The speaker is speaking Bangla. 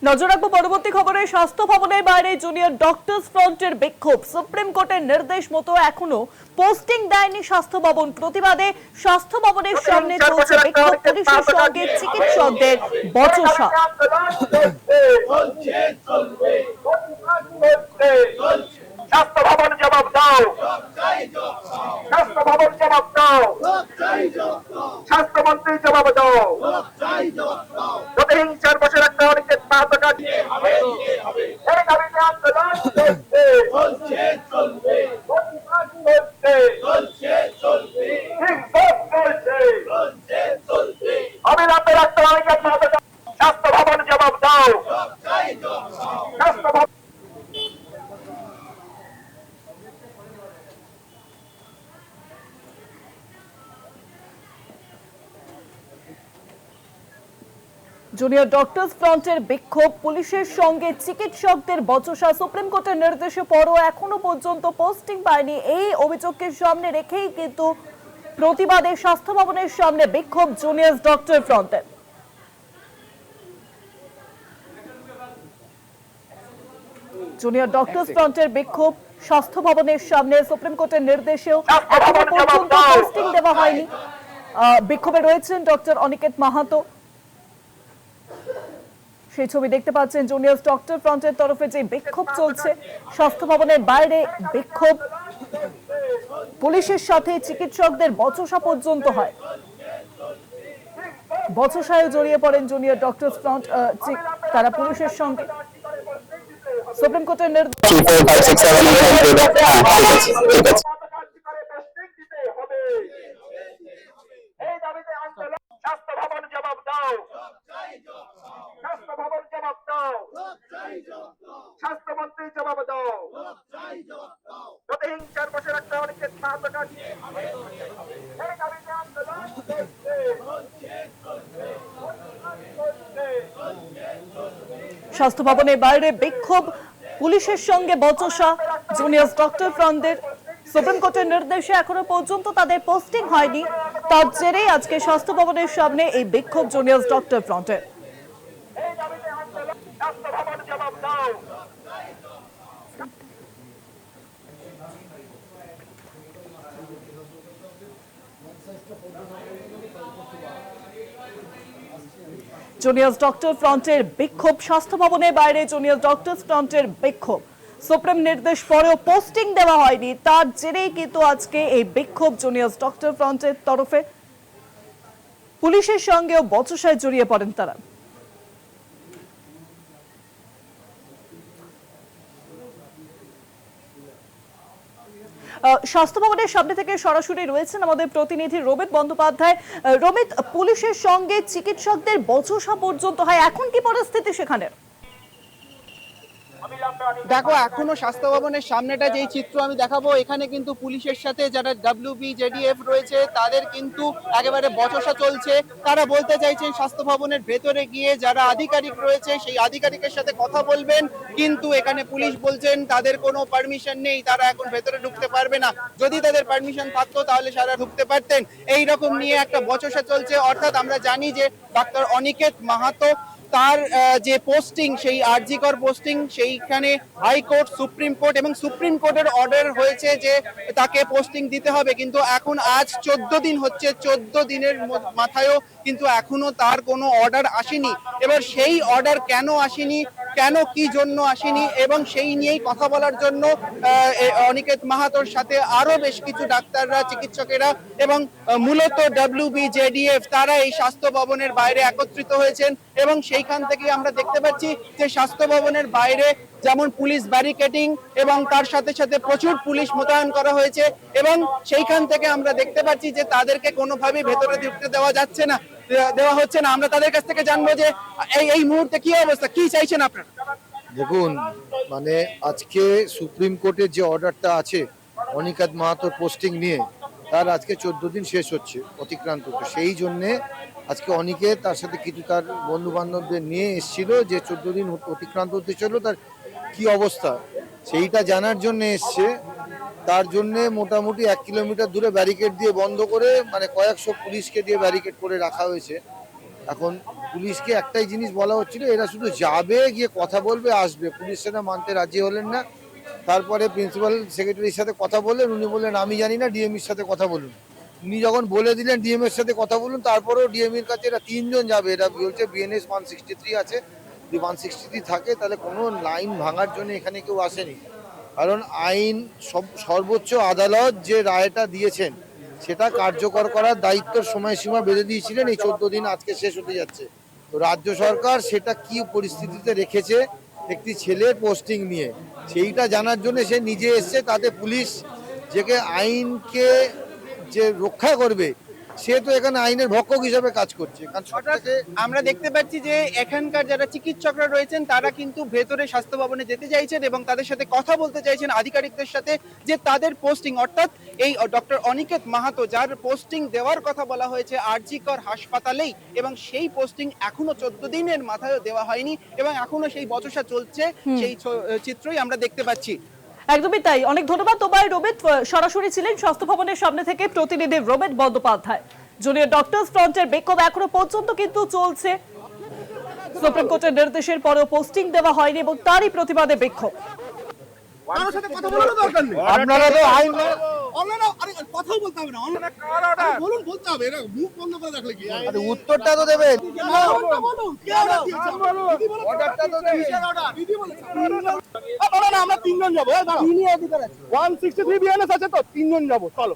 নজর রাখবো পরবর্তী খবরে। স্বাস্থ্য ভবনের বাইরে জুনিয়র ডক্টরস ফ্রন্টের বিক্ষোভ। সুপ্রিম কোর্টের নির্দেশ মতো এখনো পোস্টিং দেয়নি স্বাস্থ্য ভবন। প্রতিবাদে স্বাস্থ্য ভবনের সামনে চলছে বিক্ষোভ। পুলিশের সঙ্গে চিকিৎসকদের বচসা। স্বাস্থ্য ভবন জবাব দাও, স্বাস্থ্য ভবন জবাব দাও, স্বাস্থ্যমন্ত্রী জবাব দাও। প্রতিহিংসার বসে রাখতে অনেকে এই দাবিতে আন্দোলন অবিলম্বে রাখতে অনেকে স্বাস্থ্য ভবন জবাব দাও, স্বাস্থ্য ভবন। জুনিয়র ডক্টরস ফ্রন্টের বিক্ষোভ, পুলিশের সঙ্গে চিকিৎসকদের বচসা। সুপ্রিম কোর্টের নির্দেশে পরও এখনো পর্যন্ত পোস্টিং পায়নি। এই অভিযোগকে সামনে রেখেই কিন্তু প্রতিবাদে স্বাস্থ্য ভবনের সামনে বিক্ষোভ জুনিয়র ডক্টর ফ্রন্টের। জুনিয়র ডক্টরস ফ্রন্টের বিক্ষোভ স্বাস্থ্য ভবনের সামনে। সুপ্রিম কোর্টের নির্দেশেও এখনো পর্যন্ত পোস্টিং দেওয়া হয়নি। বিক্ষোভে রয়েছেন ডক্টর অনিকেত মাহাতো। সেই ছবি দেখতে পাচ্ছেন। জুনিয়র ডক্টর ফ্রন্টের তরফে যে বিক্ষোভ চলছে, স্বাস্থ্য ভবনের বাইরে বিক্ষোভ, পুলিশের সাথে চিকিৎসকদের বচসা পর্যন্ত হয়। বচসায় জড়িয়ে পড়েন জুনিয়র ডক্টরস ফ্রন্ট। তারা পুলিশের সঙ্গে। সুপ্রিম কোর্টের নির্দেশ। স্বাস্থ্য ভবন জবাব দাও, স্বাস্থ্য ভবন জবাব দাও, স্বাস্থ্যমন্ত্রী জবাব দাও। প্রতিহিংসার বসে রাখতে অনেকে স্বাস্থ্য ভবনের বাইরে বিক্ষোভ, পুলিশের সঙ্গে বচসা জুনিয়র ডক্টর ফ্রন্টের। সুপ্রিম কোর্টের নির্দেশে এখনো পর্যন্ত তাদের পোস্টিং হয়নি। তার জেরেই আজকে স্বাস্থ্য ভবনের সামনে এই বিক্ষোভ জুনিয়র ডক্টর ফ্রন্টের। স্বাস্থ্য ভবন জবাব দাও। জুনিয়র ডক্টর ফ্রন্টের বিক্ষোভ, স্বাস্থ্য ভবনের বাইরে জুনিয়র ডক্টর ফ্রন্টের বিক্ষোভ। সুপ্রিম নির্দেশ পরেও পোস্টিং দেওয়া হয়নি। তার জেরেই কিন্তু আজকে এই বিক্ষোভ জুনিয়র ডক্টর ফ্রন্টের তরফে। পুলিশের সঙ্গেও বচসায় জড়িয়ে পড়েন তারা। স্বাস্থ্য ভবনের সামনে থেকে সরাসরি রয়েছেন আমাদের প্রতিনিধি রোমিত বন্দ্যোপাধ্যায়। রোমিত, পুলিশের সঙ্গে চিকিৎসকদের বচসা পর্যন্ত হয়, এখন কি পরিস্থিতি সেখানে? দেখো, এখনো স্বাস্থ্য ভবনের সামনেটা যেই চিত্র আমি দেখাবো, এখানে কিন্তু পুলিশের সাথে যারা WBJDF রয়েছে তাদের কিন্তু একেবারে বচসা চলছে। তারা বলতে চাইছেন স্বাস্থ্য ভবনের ভেতরে গিয়ে যারা আধিকারিক রয়েছে সেই আধিকারিকের সাথে কথা বলবেন, কিন্তু এখানে পুলিশ বলছেন তাদের কোনো পারমিশন নেই, তারা এখন ভেতরে ঢুকতে পারবে না। যদি তাদের পারমিশন থাকতো তাহলে সারা ঢুকতে পারতেন। এই রকম নিয়ে একটা বচসা চলছে। অর্থাৎ আমরা জানি যে ডক্টর অনিকেত মাহাতো তার যে পোস্টিং, সেই আরজিকর পোস্টিং, সেইখানে হাইকোর্ট, সুপ্রিম কোর্ট এবং সুপ্রিম কোর্টের অর্ডার হয়েছে যে তাকে পোস্টিং দিতে হবে। কিন্তু এখন আজ 14 দিন হচ্ছে, 14 দিনের মাথায়ও কিন্তু এখনো তার কোনো অর্ডার আসেনি। এবার সেই অর্ডার কেন আসেনি, কেন কি জন্য আসেনি, এবং সেই নিয়েই কথা বলার জন্য অনিকেত মাহাতোর সাথে আরো বেশ কিছু ডাক্তাররা, চিকিৎসকেরা এবং মূলত WBJDF তারা এই স্বাস্থ্য ভবনের বাইরে একত্রিত হয়েছেন। এবং সেইখান থেকে আমরা দেখতে পাচ্ছি যে স্বাস্থ্য ভবনের বাইরে যেমন পুলিশ ব্যারিকেডিং এবং তার সাথে সাথে প্রচুর পুলিশ মোতায়েন করা হয়েছে, এবং সেইখান থেকে আমরা দেখতে পাচ্ছি যে তাদেরকে কোনোভাবেই ভেতরে ঢুকতে দেওয়া হচ্ছে না। আমরা তাদের কাছ থেকে জানবো যে এই মুহূর্তে কি অবস্থা, কি চাইছেন আপনারা? দেখুন, মানে আজকে সুপ্রিম কোর্টের যে অর্ডারটা আছে অনিকেত মাহাতোর পোস্টিং নিয়ে, তার আজকে 14 দিন শেষ হচ্ছে অতিক্রান্ত। সেই জন্যে আজকে অনিকেত তার সাথে কিছু তার বন্ধু বান্ধবদের নিয়ে এসেছিল যে 14 দিন অতিক্রান্ত হতে চললো, তার কি অবস্থা সেইটা জানার জন্য এসছে। তার জন্য মোটামুটি 1 কিলোমিটার দূরে ব্যারিকেড দিয়ে বন্ধ করে, মানে কয়েকশো পুলিশকে দিয়ে ব্যারিকেড করে রাখা হয়েছে। এখন পুলিশকে একটাই জিনিস বলা হচ্ছিল, এরা শুধু যাবে গিয়ে কথা বলবে আসবে, পুলিশ সেটা মানতে রাজি হলেন না। তারপরে প্রিন্সিপাল সেক্রেটারির সাথে কথা বললেন, উনি বললেন আমি জানি না, ডিএমির সাথে কথা বলুন। উনি যখন বলে দিলেন ডিএম এর সাথে কথা বলুন, তারপরেও ডিএমির কাছে এরা 3 জন যাবে। এরা বলছে বিএনএস 163 আছে, যদি 163 থাকে তাহলে কোনো লাইন ভাঙার জন্য এখানে কেউ আসেনি। কারণ আইন সর্বোচ্চ আদালত যে রায়টা দিয়েছেন সেটা কার্যকর করার দায়িত্বের সময়সীমা বেঁধে দিয়েছিলেন, এই 14 দিন আজকে শেষ হতে যাচ্ছে। তো রাজ্য সরকার সেটা কি পরিস্থিতিতে রেখেছে একটি ছেলের পোস্টিং নিয়ে, সেইটা জানার জন্য সে নিজে এসছে। তাতে পুলিশ যে আইনকে যে রক্ষা করবে, সে তো এখানে আইনের ভক্ষক হিসাবে কাজ করছে। কারণ সরকারকে আমরা দেখতে পাচ্ছি যে এখানকার যারা চিকিৎসকরা রয়েছেন তারা কিন্তু ভেতরে স্বাস্থ্য ভবনে যেতে চাইছেন এবং তাদের সাথে কথা বলতে চাইছেন আধিকারিকদের সাথে, যে তাদের পোস্টিং অর্থাৎ এই ডক্টর অনিকেত মাহাতো যার পোস্টিং দেওয়ার কথা বলা হয়েছে আরজি কর হাসপাতালেই, এবং সেই পোস্টিং এখনো 14 দিনের মাথায় দেওয়া হয়নি এবং এখনো সেই বচসা চলছে, সেই চিত্রই আমরা দেখতে পাচ্ছি। একদমই তাই। অনেক ধন্যবাদ তোমায় রোবেট। সরাসরি ছিলেন স্বাস্থ্য ভবনের সামনে থেকে প্রতিনিধি রোবেট বন্দ্যোপাধ্যায়। জুনিয়র ডক্টরস ফ্রন্টের বিক্ষোভ এখনো পর্যন্ত কিন্তু চলছে। সুপ্রিম কোর্টের নির্দেশের পরেও পোস্টিং দেওয়া হয়নি এবং তারই প্রতিবাদে বিক্ষোভ। কারোর সাথে কথা বলারও দরকার নেই। আপনারা তো আইন অনলাইনে আরে কথাও বলতে হবে না, অনলাইনে বলুন, বলতে হবে, এরা মুখ বন্ধ করে রাখলে কি হয়? উত্তরটা তো দেবেন। বলুন, কে অর্ডার দিয়েছে? দিদি বলেছে। অর্ডারটা তো দেবেন। কিসের অর্ডার? দিদি বলেছে। না, আমরা 3 জন যাবো। 163 বিএনএস আছে তো 3 জন যাবো, চলো।